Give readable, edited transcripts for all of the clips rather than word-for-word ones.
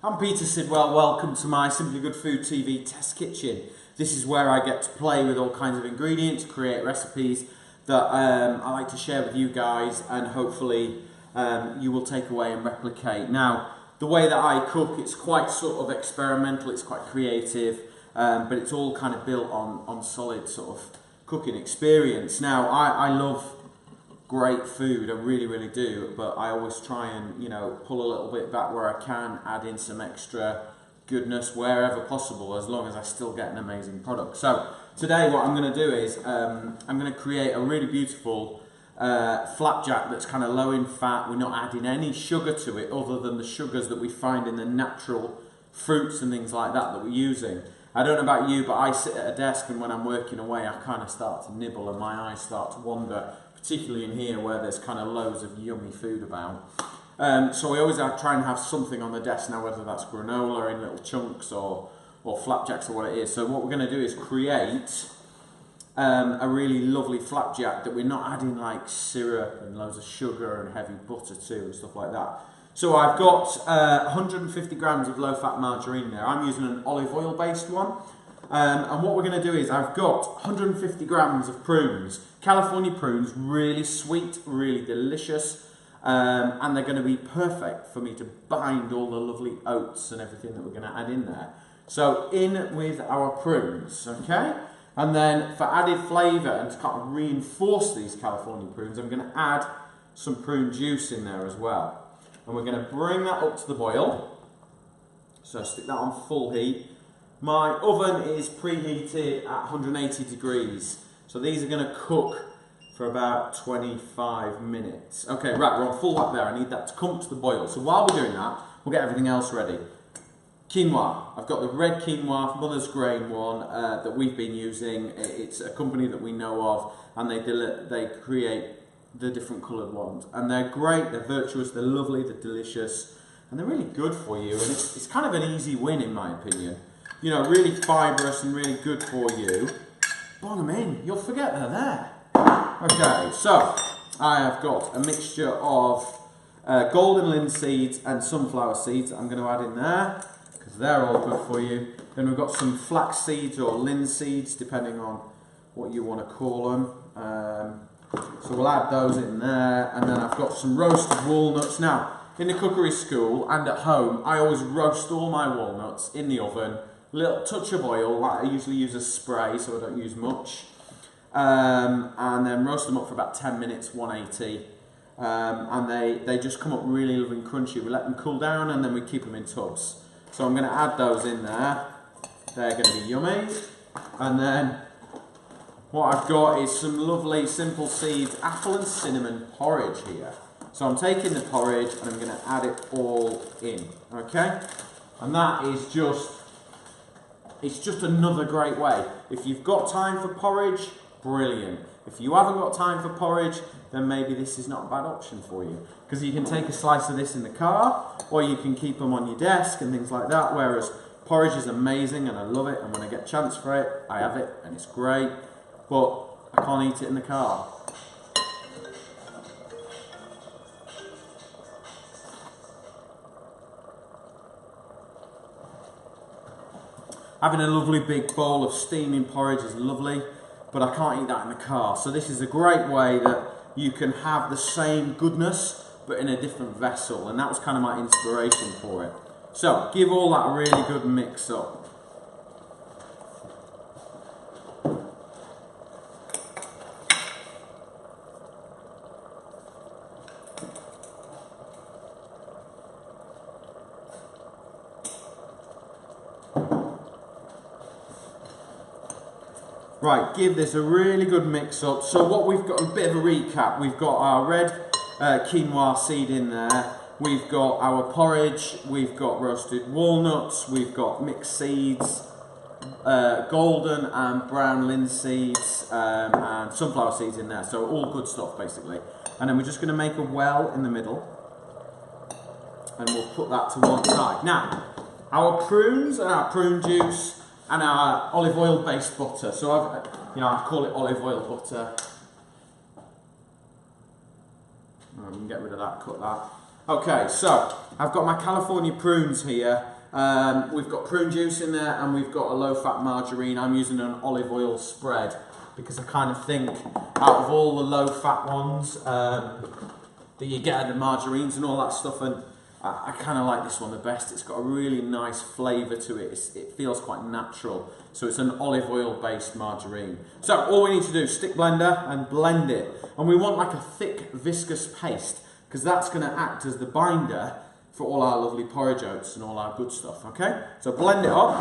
I'm Peter Sidwell, welcome to my Simply Good Food TV test kitchen. This is where I get to play with all kinds of ingredients, create recipes that I like to share with you guys, and hopefully you will take away and replicate. Now, the way that I cook, it's quite sort of experimental, it's quite creative, but it's all kind of built on solid sort of cooking experience. Now, I love great food, I really do, but I always try and, you know, pull a little bit back where I can, add in some extra goodness wherever possible, as long as I still get an amazing product. So today what I'm going to do is I'm going to create a really beautiful flapjack that's kind of low in fat. We're not adding any sugar to it other than the sugars that we find in the natural fruits and things like that we're using. I don't know about you, but I sit at a desk, and when I'm working away I kind of start to nibble and my eyes start to wander, particularly in here where there's kind of loads of yummy food about. So we always try and have something on the desk now, whether that's granola in little chunks or flapjacks or what it is. So what we're going to do is create a really lovely flapjack that we're not adding like syrup and loads of sugar and heavy butter to and stuff like that. So I've got 150 grams of low-fat margarine there. I'm using an olive oil based one. And what we're going to do is I've got 150 grams of prunes, California prunes, really sweet, really delicious, and they're going to be perfect for me to bind all the lovely oats and everything that we're going to add in there. So in with our prunes, okay? And then for added flavour and to kind of reinforce these California prunes, I'm going to add some prune juice in there as well. And we're going to bring that up to the boil. So stick that on full heat. My oven is preheated at 180 degrees. So these are going to cook for about 25 minutes. Okay, right, we're on full whack there. I need that to come to the boil. So while we're doing that, we'll get everything else ready. Quinoa. I've got the red quinoa, Mother's Grain one, that we've been using. It's a company that we know of, and they create the different coloured ones. And they're great, they're virtuous, they're lovely, they're delicious, and they're really good for you. And it's kind of an easy win in my opinion. You know, really fibrous and really good for you. Bung them in, you'll forget they're there. Okay, so I have got a mixture of golden linseeds and sunflower seeds that I'm going to add in there, because they're all good for you. Then we've got some flax seeds or linseeds, depending on what you want to call them. So we'll add those in there, and then I've got some roasted walnuts. Now, in the cookery school and at home, I always roast all my walnuts in the oven. Little touch of oil, I usually use a spray, so I don't use much. And then roast them up for about 10 minutes, 180. And they just come up really lovely and crunchy. We let them cool down, and then we keep them in tubs. So I'm going to add those in there. They're going to be yummy. And then what I've got is some lovely Simplyseedz apple and cinnamon porridge here. So I'm taking the porridge and I'm going to add it all in, okay? And that is it's just another great way. If you've got time for porridge, brilliant. If you haven't got time for porridge, then maybe this is not a bad option for you. Because you can take a slice of this in the car, or you can keep them on your desk and things like that, whereas porridge is amazing and I love it, and when I get a chance for it, I have it and it's great. But I can't eat it in the car. Having a lovely big bowl of steaming porridge is lovely, but I can't eat that in the car. So this is a great way that you can have the same goodness, but in a different vessel. And that was kind of my inspiration for it. So give all that a really good mix up. Right, give this a really good mix up. So what we've got, a bit of a recap, we've got our red quinoa seed in there, we've got our porridge, we've got roasted walnuts, we've got mixed seeds, golden and brown linseeds, and sunflower seeds in there. So all good stuff basically. And then we're just going to make a well in the middle, and we'll put that to one side. Now, our prunes and our prune juice and our olive oil based butter. So I call it olive oil butter. We can get rid of that, cut that. Okay, so I've got my California prunes here. We've got prune juice in there and we've got a low-fat margarine. I'm using an olive oil spread because I kind of think out of all the low-fat ones that you get at the margarines and all that stuff, and I kind of like this one the best. It's got a really nice flavour to it. It feels quite natural. So it's an olive oil based margarine. So all we need to do is stick blender and blend it. And we want like a thick viscous paste because that's going to act as the binder for all our lovely porridge oats and all our good stuff, okay? So blend it up.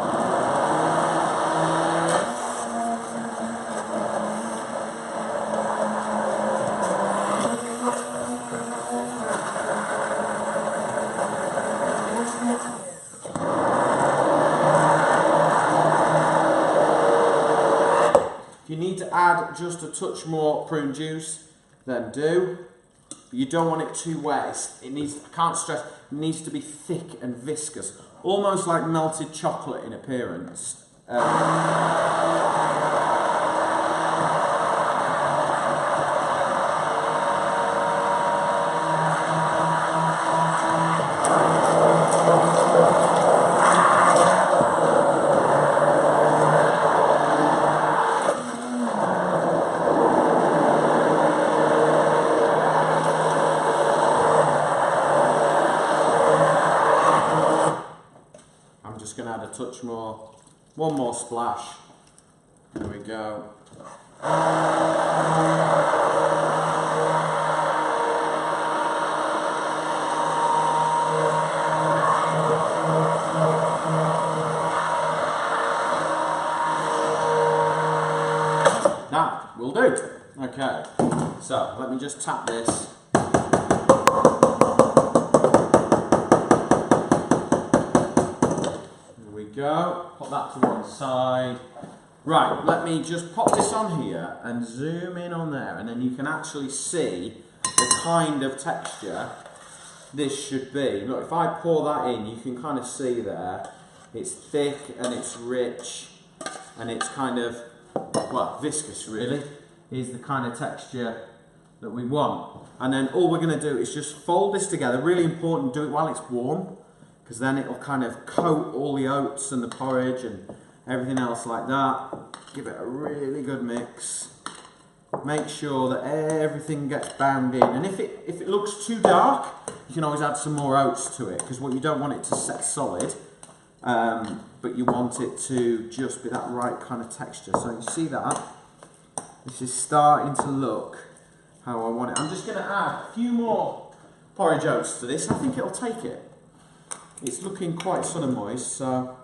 If you need to add just a touch more prune juice, then do. You don't want it too wet. I can't stress, it needs to be thick and viscous, almost like melted chocolate in appearance. Going to add a touch more, one more splash. There we go. That will do. Okay, so let me just tap this. Go, put that to one side. Right, let me just pop this on here and zoom in on there, and then you can actually see the kind of texture this should be. Look, if I pour that in, you can kind of see there, it's thick and it's rich and it's kind of, well, viscous really, is the kind of texture that we want. And then all we're going to do is just fold this together. Really important, do it while it's warm, because then it'll kind of coat all the oats and the porridge and everything else like that. Give it a really good mix. Make sure that everything gets bound in. And if it looks too dark, you can always add some more oats to it, because what you don't want it to set solid, but you want it to just be that right kind of texture. So you see that? This is starting to look how I want it. I'm just going to add a few more porridge oats to this. I think it'll take it. It's looking quite sort of moist, so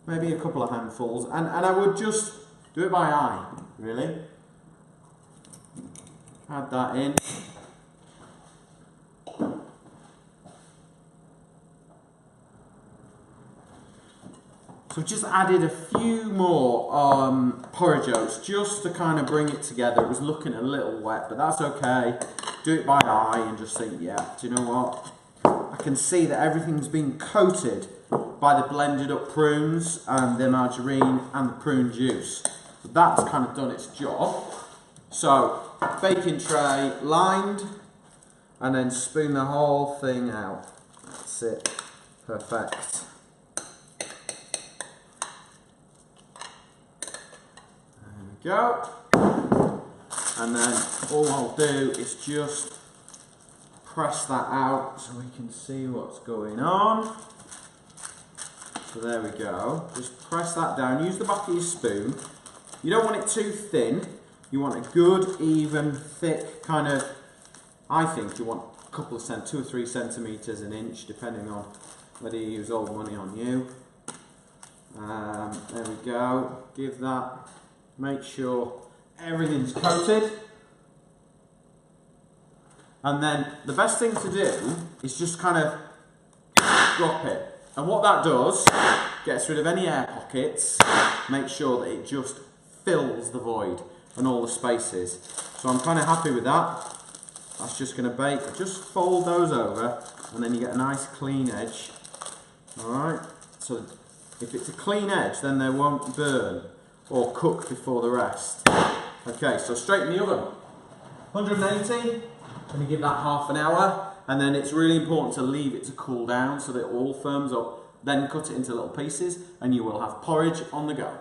maybe a couple of handfuls. And I would just do it by eye, really. Add that in. So just added a few more porridge oats just to kind of bring it together. It was looking a little wet, but that's okay. Do it by eye and just think, yeah, do you know what? I can see that everything's been coated by the blended up prunes and the margarine and the prune juice. So that's kind of done its job. So baking tray lined, and then spoon the whole thing out. That's it. Perfect. There we go. And then all I'll do is just press that out so we can see what's going on. So there we go. Just press that down. Use the back of your spoon. You don't want it too thin. You want a good, even, thick kind of, I think you want a couple of 2 or 3 centimetres, an inch, depending on whether you use old money on you. There we go. Give that, make sure everything's coated. And then the best thing to do is just kind of drop it. And what that does, gets rid of any air pockets, make sure that it just fills the void and all the spaces. So I'm kind of happy with that. That's just going to bake. Just fold those over and then you get a nice clean edge. Alright, so if it's a clean edge, then they won't burn or cook before the rest. Okay, so straight in the oven. 180. Going to give that half an hour, And then it's really important to leave it to cool down so that it all firms up. Then cut it into little pieces and you will have porridge on the go.